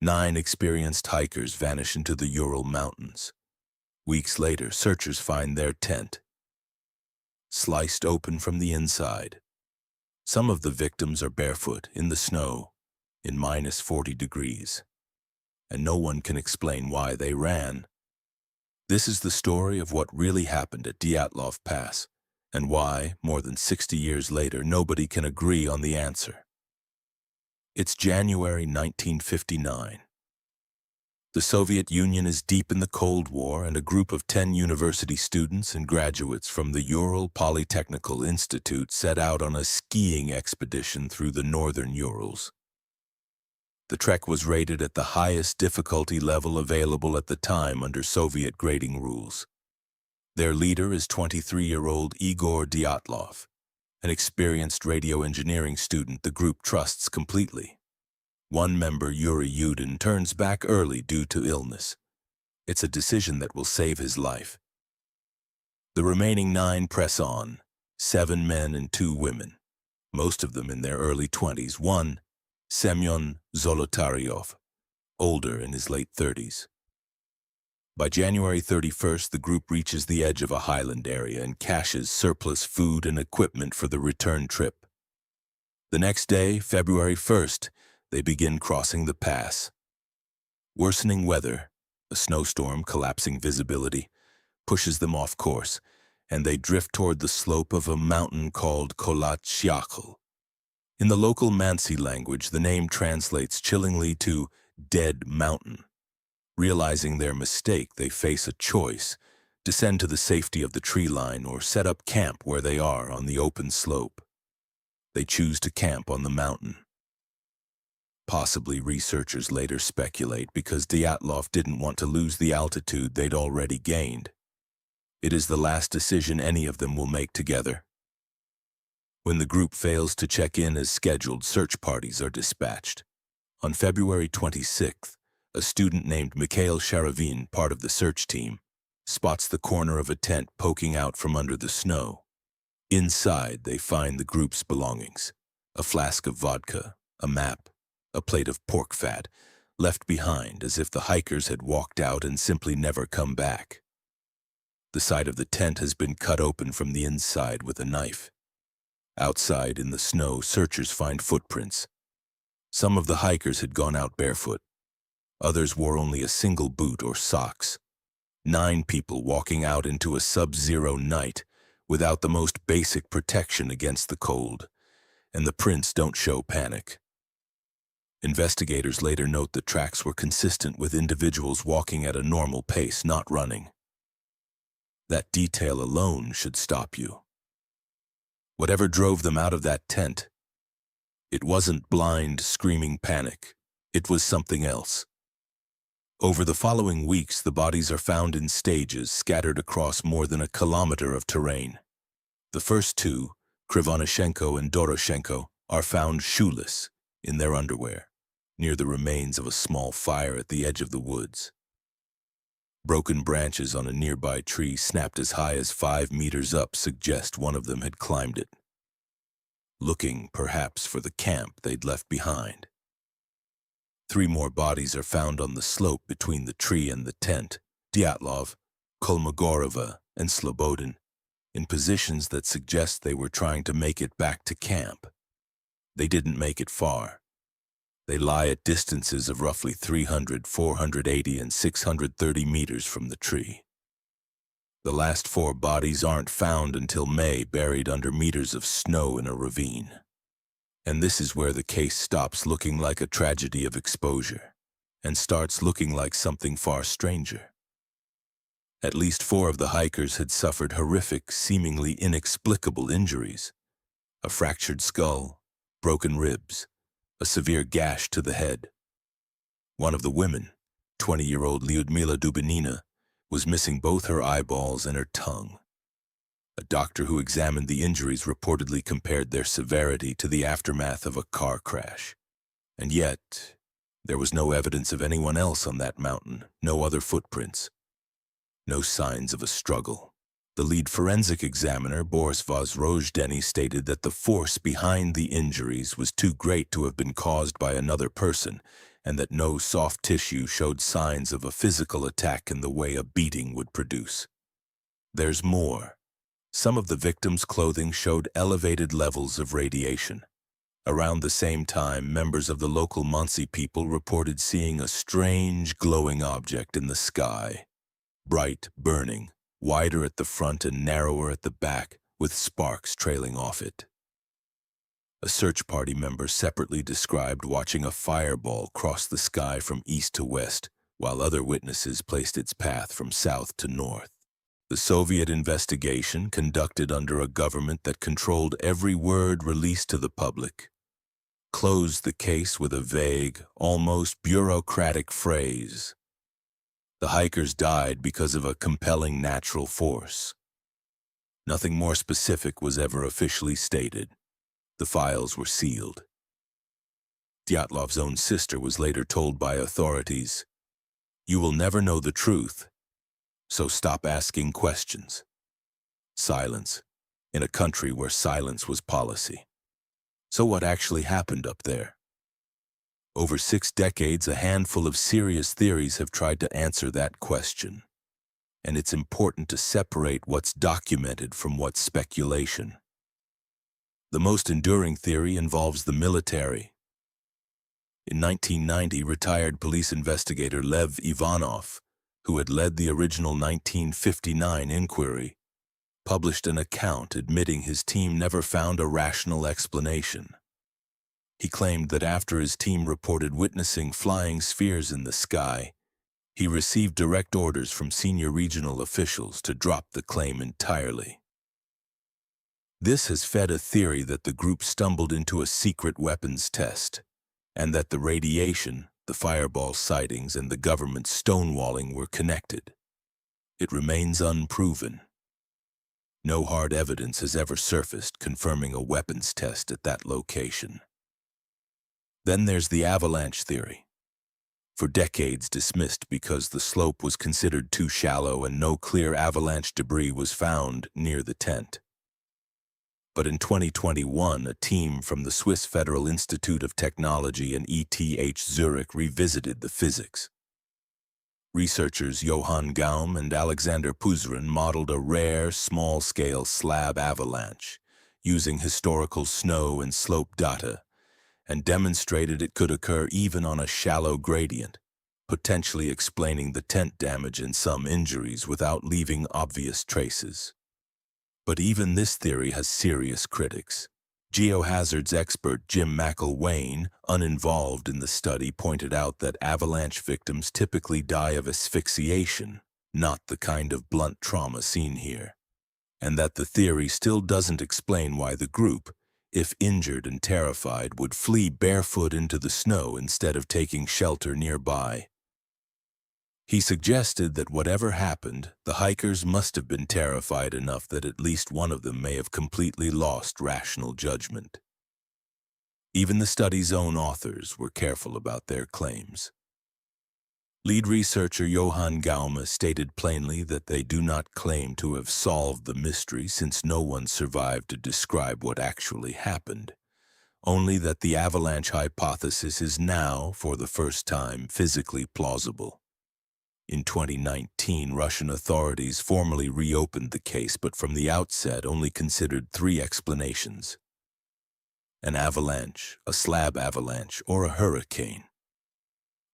9 experienced hikers vanish into the Ural Mountains. Weeks later, searchers find their tent sliced open from the inside. Some of the victims are barefoot in the snow in -40 degrees, and no one can explain why they ran. This is the story of what really happened at Dyatlov Pass, and why, more than 60 years later, nobody can agree on the answer. It's January 1959. The Soviet Union is deep in the Cold War, and a group of 10 university students and graduates from the Ural Polytechnical Institute set out on a skiing expedition through the northern Urals. The trek was rated at the highest difficulty level available at the time under Soviet grading rules. Their leader is 23-year-old Igor Dyatlov, an experienced radio engineering student the group trusts completely. One member, Yuri Yudin, turns back early due to illness. It's a decision that will save his life. The remaining 9 press on, 7 men and 2 women, most of them in their early 20s. One, Semyon Zolotaryov, older in his late 30s. By January 31st, the group reaches the edge of a highland area and caches surplus food and equipment for the return trip. The next day, February 1st, they begin crossing the pass. Worsening weather, a snowstorm collapsing visibility, pushes them off course, and they drift toward the slope of a mountain called Kolat-Shyakhl. In the local Mansi language, the name translates chillingly to Dead Mountain. Realizing their mistake, they face a choice: descend to the safety of the tree line or set up camp where they are on the open slope. They choose to camp on the mountain. Possibly, researchers later speculate, because Dyatlov didn't want to lose the altitude they'd already gained. It is the last decision any of them will make together. When the group fails to check in as scheduled, search parties are dispatched. On February 26th, a student named Mikhail Sharavin, part of the search team, spots the corner of a tent poking out from under the snow. Inside, they find the group's belongings: a flask of vodka, a map, a plate of pork fat, left behind as if the hikers had walked out and simply never come back. The side of the tent has been cut open from the inside with a knife. Outside in the snow, searchers find footprints. Some of the hikers had gone out barefoot. Others wore only a single boot or socks. 9 people walking out into a sub-zero night without the most basic protection against the cold, and the prints don't show panic. Investigators later note the tracks were consistent with individuals walking at a normal pace, not running. That detail alone should stop you. Whatever drove them out of that tent, it wasn't blind, screaming panic. It was something else. Over the following weeks, the bodies are found in stages scattered across more than a kilometer of terrain. The first 2, Krivonishenko and Doroshenko, are found shoeless in their underwear, near the remains of a small fire at the edge of the woods. Broken branches on a nearby tree, snapped as high as 5 meters up, suggest one of them had climbed it, looking, perhaps, for the camp they'd left behind. 3 more bodies are found on the slope between the tree and the tent: Dyatlov, Kolmogorova, and Slobodin, in positions that suggest they were trying to make it back to camp. They didn't make it far. They lie at distances of roughly 300, 480, and 630 meters from the tree. The last 4 bodies aren't found until May, buried under meters of snow in a ravine. And this is where the case stops looking like a tragedy of exposure and starts looking like something far stranger. At least 4 of the hikers had suffered horrific, seemingly inexplicable injuries: a fractured skull, broken ribs, a severe gash to the head. One of the women, 20-year-old Lyudmila Dubinina, was missing both her eyeballs and her tongue. A doctor who examined the injuries reportedly compared their severity to the aftermath of a car crash. And yet, there was no evidence of anyone else on that mountain, no other footprints, no signs of a struggle. The lead forensic examiner, Boris Vozrojdeny, stated that the force behind the injuries was too great to have been caused by another person, and that no soft tissue showed signs of a physical attack in the way a beating would produce. There's more. Some of the victims' clothing showed elevated levels of radiation. Around the same time, members of the local Muncie people reported seeing a strange glowing object in the sky. Bright, burning, wider at the front and narrower at the back, with sparks trailing off it. A search party member separately described watching a fireball cross the sky from east to west, while other witnesses placed its path from south to north. The Soviet investigation, conducted under a government that controlled every word released to the public, closed the case with a vague, almost bureaucratic phrase. The hikers died because of a compelling natural force. Nothing more specific was ever officially stated. The files were sealed. Dyatlov's own sister was later told by authorities, "You will never know the truth, so stop asking questions." Silence, in a country where silence was policy. So what actually happened up there? Over 6 decades, a handful of serious theories have tried to answer that question. And it's important to separate what's documented from what's speculation. The most enduring theory involves the military. In 1990, retired police investigator Lev Ivanov, who had led the original 1959 inquiry, published an account admitting his team never found a rational explanation. He claimed that after his team reported witnessing flying spheres in the sky, he received direct orders from senior regional officials to drop the claim entirely. This has fed a theory that the group stumbled into a secret weapons test, and that the radiation, the fireball sightings, and the government stonewalling were connected. It remains unproven. No hard evidence has ever surfaced confirming a weapons test at that location. Then there's the avalanche theory. For decades dismissed because the slope was considered too shallow and no clear avalanche debris was found near the tent. But in 2021, a team from the Swiss Federal Institute of Technology and ETH Zurich revisited the physics. Researchers Johann Gaum and Alexander Puzrin modeled a rare, small-scale slab avalanche using historical snow and slope data, and demonstrated it could occur even on a shallow gradient, potentially explaining the tent damage and some injuries without leaving obvious traces. But even this theory has serious critics. Geohazards expert Jim McElwain, uninvolved in the study, pointed out that avalanche victims typically die of asphyxiation, not the kind of blunt trauma seen here, and that the theory still doesn't explain why the group, if injured and terrified, would flee barefoot into the snow instead of taking shelter nearby. He suggested that whatever happened, the hikers must have been terrified enough that at least one of them may have completely lost rational judgment. Even the study's own authors were careful about their claims. Lead researcher Johann Gaume stated plainly that they do not claim to have solved the mystery since no one survived to describe what actually happened, only that the avalanche hypothesis is now, for the first time, physically plausible. In 2019, Russian authorities formally reopened the case, but from the outset only considered 3 explanations: an avalanche, a slab avalanche, or a hurricane,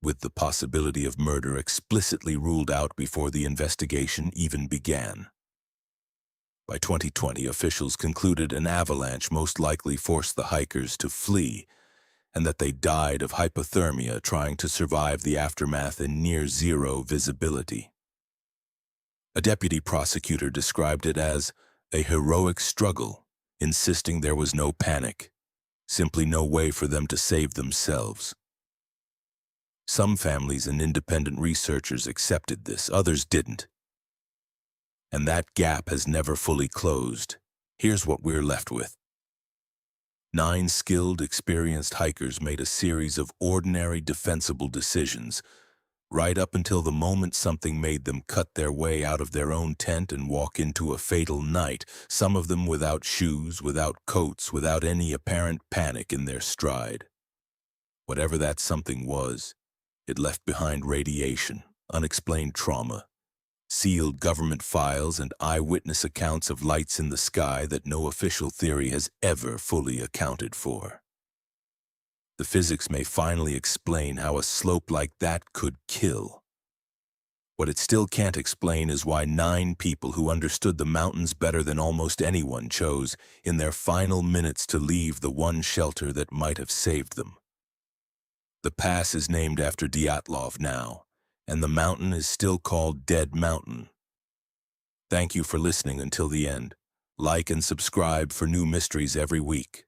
with the possibility of murder explicitly ruled out before the investigation even began. By 2020, officials concluded an avalanche most likely forced the hikers to flee, and that they died of hypothermia trying to survive the aftermath in near-zero visibility. A deputy prosecutor described it as a heroic struggle, insisting there was no panic, simply no way for them to save themselves. Some families and independent researchers accepted this, others didn't. And that gap has never fully closed. Here's what we're left with. 9 skilled, experienced hikers made a series of ordinary, defensible decisions, right up until the moment something made them cut their way out of their own tent and walk into a fatal night, some of them without shoes, without coats, without any apparent panic in their stride. Whatever that something was, it left behind radiation, unexplained trauma, sealed government files, and eyewitness accounts of lights in the sky that no official theory has ever fully accounted for. The physics may finally explain how a slope like that could kill. What it still can't explain is why 9 people who understood the mountains better than almost anyone chose, in their final minutes, to leave the one shelter that might have saved them. The pass is named after Dyatlov now, and the mountain is still called Dead Mountain. Thank you for listening until the end. Like and subscribe for new mysteries every week.